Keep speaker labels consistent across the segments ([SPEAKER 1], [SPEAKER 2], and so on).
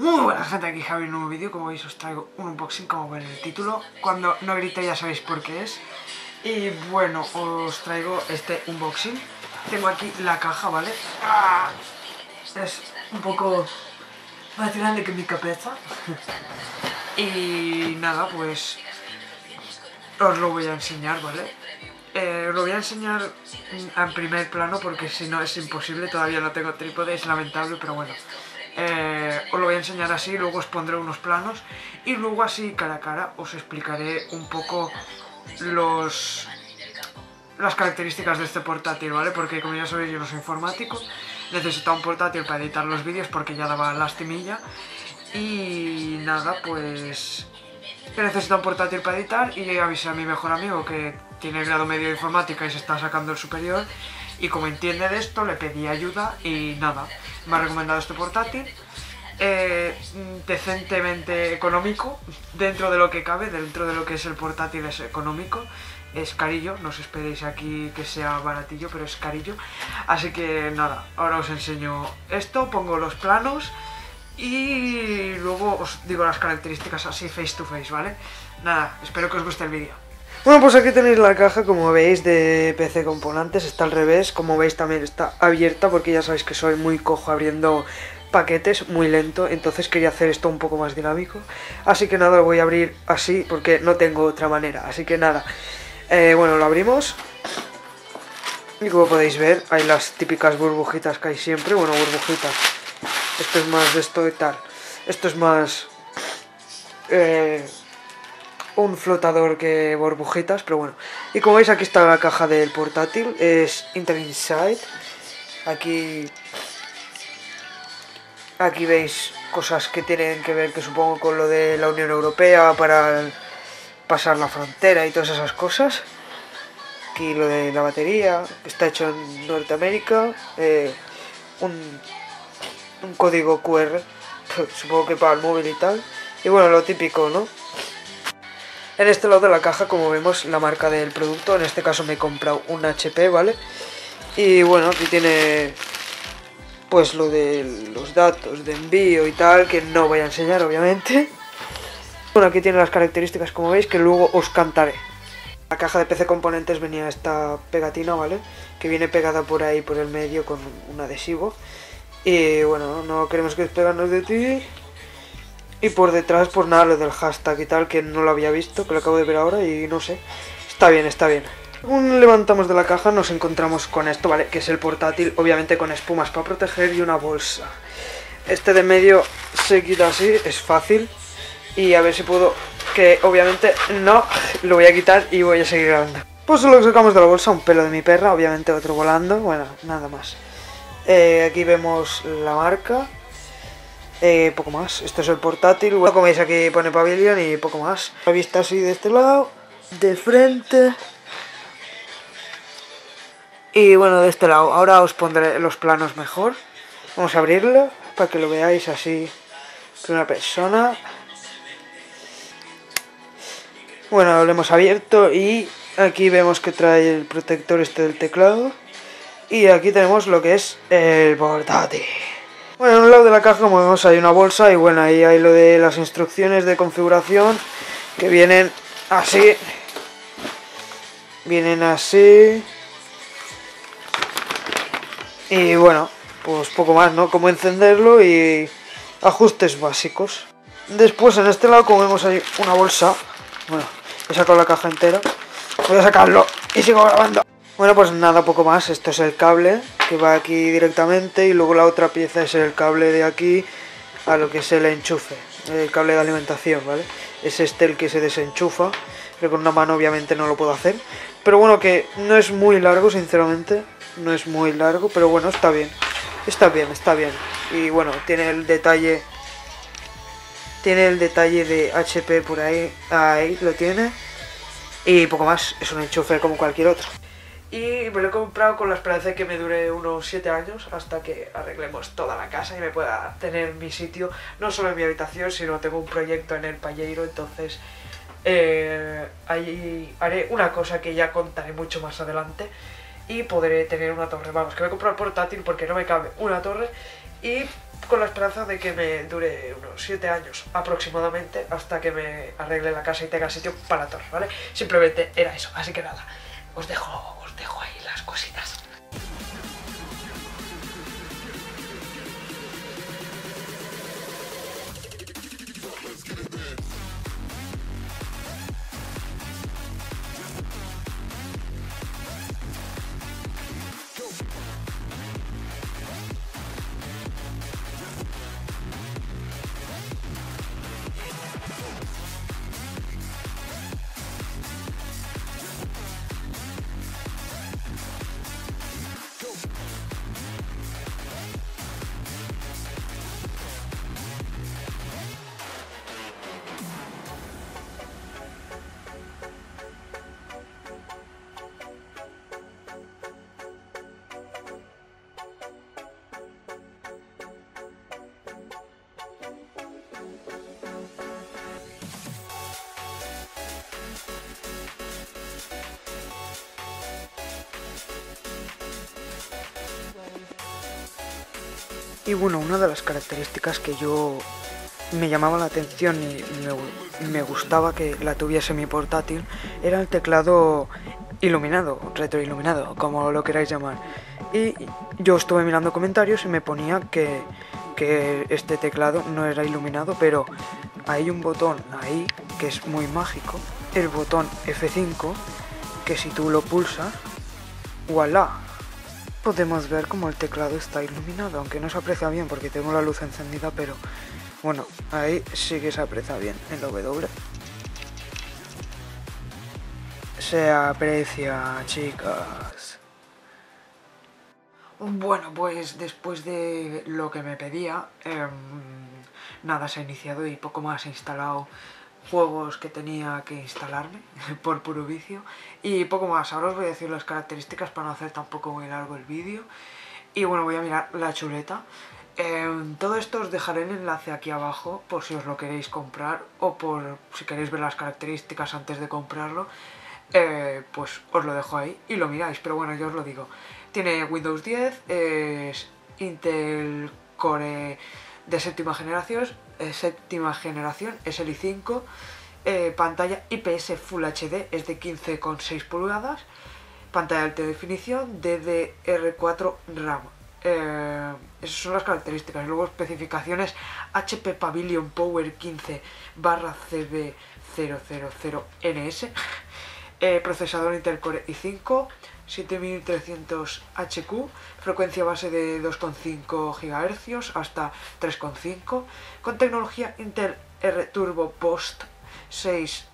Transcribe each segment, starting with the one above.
[SPEAKER 1] Muy buena gente, aquí Javi, un nuevo vídeo. Como veis os traigo un unboxing, como ven en el título. Cuando no grite ya sabéis por qué es. Y bueno, os traigo este unboxing. Tengo aquí la caja, ¿vale? Es un poco más grande que mi cabeza. Y nada, pues os lo voy a enseñar, ¿vale? Os lo voy a enseñar en primer plano porque si no es imposible, todavía no tengo trípode, es lamentable, pero bueno. Os lo voy a enseñar así, luego os pondré unos planos y luego así cara a cara os explicaré un poco las características de este portátil, ¿vale? Porque como ya sabéis yo no soy informático, necesitaba un portátil para editar los vídeos porque ya daba lastimilla. Y nada, pues que necesito un portátil para editar y avisé a mi mejor amigo que tiene grado medio de informática y se está sacando el superior. Y como entiende de esto, le pedí ayuda y nada, me ha recomendado este portátil. Decentemente económico, dentro de lo que cabe, dentro de lo que es el portátil es económico. Es carillo, no os esperéis aquí que sea baratillo, pero es carillo. Así que nada, ahora os enseño esto, pongo los planos y luego os digo las características así face to face, ¿vale? Nada, espero que os guste el vídeo. Bueno, pues aquí tenéis la caja, como veis, de PC Componentes, está al revés, como veis también está abierta porque ya sabéis que soy muy cojo abriendo paquetes, muy lento, entonces quería hacer esto un poco más dinámico. Así que nada, lo voy a abrir así porque no tengo otra manera, así que nada. Bueno, lo abrimos y como podéis ver hay las típicas burbujitas que hay siempre, bueno, burbujitas. Esto es más de esto y tal, esto es más... un flotador que burbujitas, pero bueno. Y como veis aquí está la caja del portátil, es Intel Inside. Aquí veis cosas que tienen que ver, que supongo con lo de la Unión Europea para pasar la frontera y todas esas cosas. Aquí lo de la batería, está hecho en Norteamérica. Un código QR, supongo que para el móvil y tal. Y bueno, lo típico, ¿no? En este lado de la caja, como vemos, la marca del producto. En este caso me he comprado un HP, ¿vale? Y bueno, aquí tiene pues lo de los datos de envío y tal, que no voy a enseñar, obviamente. Bueno, aquí tiene las características, como veis, que luego os cantaré. La caja de PC Componentes venía esta pegatina, ¿vale? Que viene pegada por ahí, por el medio, con un adhesivo. Y bueno, no queremos que despegarnos de ti. Y por detrás, pues nada, lo del hashtag y tal, que no lo había visto, que lo acabo de ver ahora y no sé. Está bien, está bien. Según levantamos de la caja nos encontramos con esto, ¿vale? Que es el portátil, obviamente con espumas para proteger y una bolsa. Este de medio se quita así, es fácil. Y a ver si puedo, que obviamente no, lo voy a quitar y voy a seguir grabando. Pues lo que sacamos de la bolsa, un pelo de mi perra, obviamente otro volando, bueno, nada más. Aquí vemos la marca. Poco más, esto es el portátil, bueno, como veis aquí pone Pavilion y poco más. La vista así de este lado, de frente. Y bueno, de este lado, ahora os pondré los planos mejor. Vamos a abrirlo para que lo veáis así, primera persona. Bueno, lo hemos abierto y aquí vemos que trae el protector este del teclado. Y aquí tenemos lo que es el portátil. Bueno, en un lado de la caja, como vemos, hay una bolsa y bueno, ahí hay lo de las instrucciones de configuración que vienen así. Vienen así. Y bueno, pues poco más, ¿no? Cómo encenderlo y ajustes básicos. Después en este lado, como vemos, hay una bolsa. Bueno, he sacado la caja entera. Voy a sacarlo y sigo grabando. Bueno, pues nada, poco más. Esto es el cable que va aquí directamente y luego la otra pieza es el cable de aquí a lo que es el enchufe, el cable de alimentación, ¿vale? Es este el que se desenchufa, pero con una mano obviamente no lo puedo hacer. Pero bueno, que no es muy largo, sinceramente, no es muy largo, pero bueno, está bien. Está bien, está bien. Y bueno, tiene el detalle de HP por ahí, ahí lo tiene. Y poco más, es un enchufe como cualquier otro. Y me lo he comprado con la esperanza de que me dure unos 7 años hasta que arreglemos toda la casa y me pueda tener mi sitio, no solo en mi habitación, sino tengo un proyecto en el Palleiro, entonces ahí haré una cosa que ya contaré mucho más adelante y podré tener una torre. Vamos, que me he comprado el portátil porque no me cabe una torre y con la esperanza de que me dure unos 7 años aproximadamente hasta que me arregle la casa y tenga sitio para todos, ¿vale? Simplemente era eso, así que nada, os dejo ahí las cositas. Y bueno, una de las características que yo me llamaba la atención y me gustaba que la tuviese mi portátil era el teclado iluminado, retroiluminado, como lo queráis llamar. Y yo estuve mirando comentarios y me ponía que este teclado no era iluminado, pero hay un botón ahí que es muy mágico, el botón F5, que si tú lo pulsas, ¡voilá! Podemos ver como el teclado está iluminado, aunque no se aprecia bien porque tengo la luz encendida, pero bueno, ahí sí que se aprecia bien el W. Se aprecia, chicas. Bueno, pues después de lo que me pedía, nada se ha iniciado y poco más he instalado juegos que tenía que instalarme por puro vicio y poco más. Ahora os voy a decir las características para no hacer tampoco muy largo el vídeo. Y bueno, voy a mirar la chuleta. Todo esto os dejaré el enlace aquí abajo por si os lo queréis comprar o por si queréis ver las características antes de comprarlo. Pues os lo dejo ahí y lo miráis, pero bueno, yo os lo digo. Tiene Windows 10, es Intel Core de séptima generación, es el i5, pantalla IPS Full HD, es de 15,6 pulgadas, pantalla de alta definición, DDR4 RAM. Esas son las características. Luego especificaciones: HP Pavilion Power 15/CB000NS, procesador Intel Core i5, 7300HQ, frecuencia base de 2,5 GHz hasta 3,5, con tecnología Intel R Turbo Boost, 6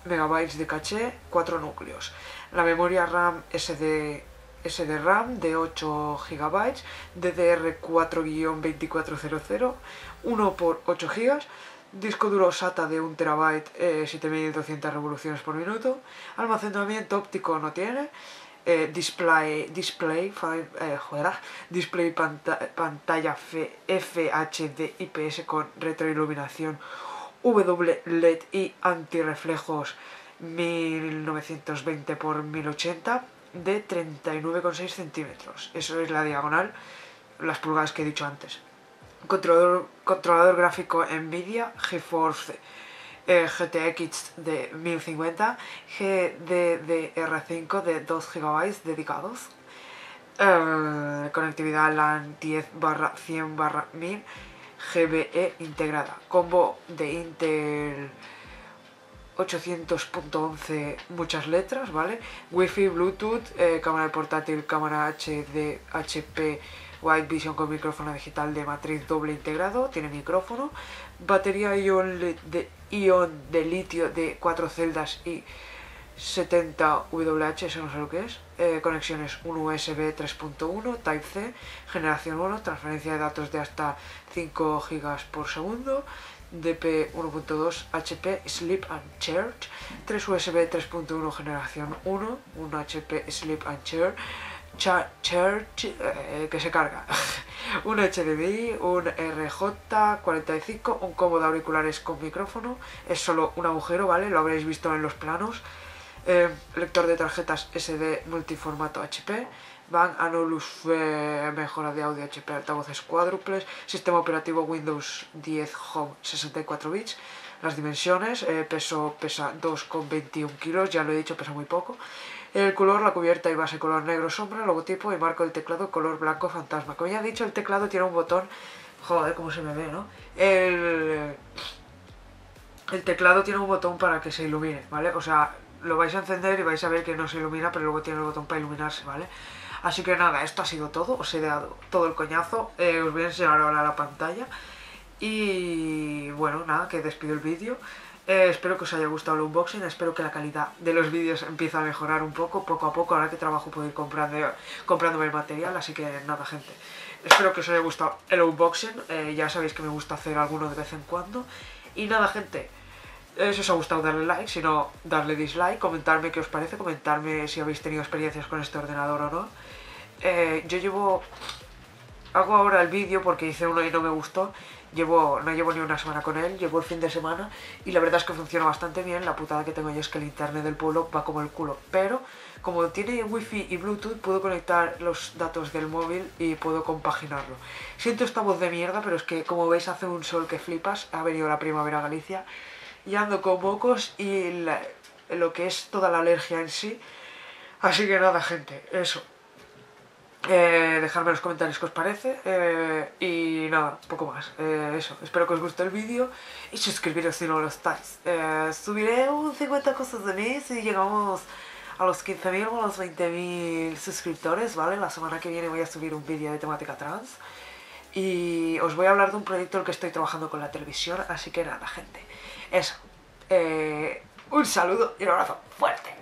[SPEAKER 1] MB de caché, 4 núcleos. La memoria RAM SDRAM de 8 GB, DDR4-2400, 1 por 8 GB, disco duro SATA de 1 TB, 7200 revoluciones por minuto, almacenamiento óptico no tiene, display pantalla FHD IPS con retroiluminación WLED y antirreflejos 1920 x 1080 de 39,6 centímetros. Eso es la diagonal, las pulgadas que he dicho antes. Controlador gráfico Nvidia GeForce GTX de 1050, GDDR5 de 2 GB dedicados, conectividad LAN 10/100/1000 GBE integrada, combo de Intel 800.11, muchas letras, ¿vale? Wi-Fi, Bluetooth, cámara de portátil, cámara HD, HP White Vision con micrófono digital de matriz doble integrado, tiene micrófono, batería ion de litio de 4 celdas y 70 WH, eso no sé lo que es, conexiones, un USB 3.1, Type-C, generación 1, transferencia de datos de hasta 5 GB por segundo, DP 1.2, HP Sleep and Charge, 3 USB 3.1 generación 1, un HP Sleep and Charge que se carga, un HDMI, un RJ45, un combo de auriculares con micrófono, es solo un agujero, ¿vale? Lo habréis visto en los planos. Lector de tarjetas SD multiformato HP, Bang &Olufsen, mejora de audio HP, altavoces cuádruples, sistema operativo Windows 10 Home 64 bits, las dimensiones, peso pesa 2,21 kilos, ya lo he dicho, pesa muy poco. El color, la cubierta y base color negro sombra, logotipo y marco del teclado color blanco fantasma. Como ya he dicho, el teclado tiene un botón, joder, cómo se me ve, ¿no? El teclado tiene un botón para que se ilumine, ¿vale? O sea, lo vais a encender y vais a ver que no se ilumina, pero luego tiene el botón para iluminarse, ¿vale? Así que nada, esto ha sido todo, os he dado todo el coñazo, os voy a enseñar ahora la pantalla. Y bueno, nada, que despido el vídeo. Espero que os haya gustado el unboxing, espero que la calidad de los vídeos empiece a mejorar un poco a poco, ahora que trabajo puedo ir comprándome el material, así que nada, gente. Espero que os haya gustado el unboxing, ya sabéis que me gusta hacer alguno de vez en cuando. Y nada, gente, si os ha gustado darle like, si no, darle dislike, comentarme qué os parece, comentarme si habéis tenido experiencias con este ordenador o no. Hago ahora el vídeo porque hice uno y no me gustó. No llevo ni una semana con él, llevo el fin de semana y la verdad es que funciona bastante bien. La putada que tengo yo es que el internet del pueblo va como el culo, pero como tiene wifi y bluetooth puedo conectar los datos del móvil y puedo compaginarlo. Siento esta voz de mierda, pero es que como veis hace un sol que flipas, ha venido la primavera a Galicia y ando con mocos y lo que es toda la alergia en sí. Así que nada, gente, eso. Dejadme en los comentarios qué os parece y nada, poco más, eso, espero que os guste el vídeo y suscribiros si no lo estáis. Subiré un 50 cosas de mí si llegamos a los 15.000 o a los 20.000 suscriptores, ¿vale? La semana que viene voy a subir un vídeo de temática trans y os voy a hablar de un proyecto en el que estoy trabajando con la televisión, así que nada, gente, eso, un saludo y un abrazo fuerte.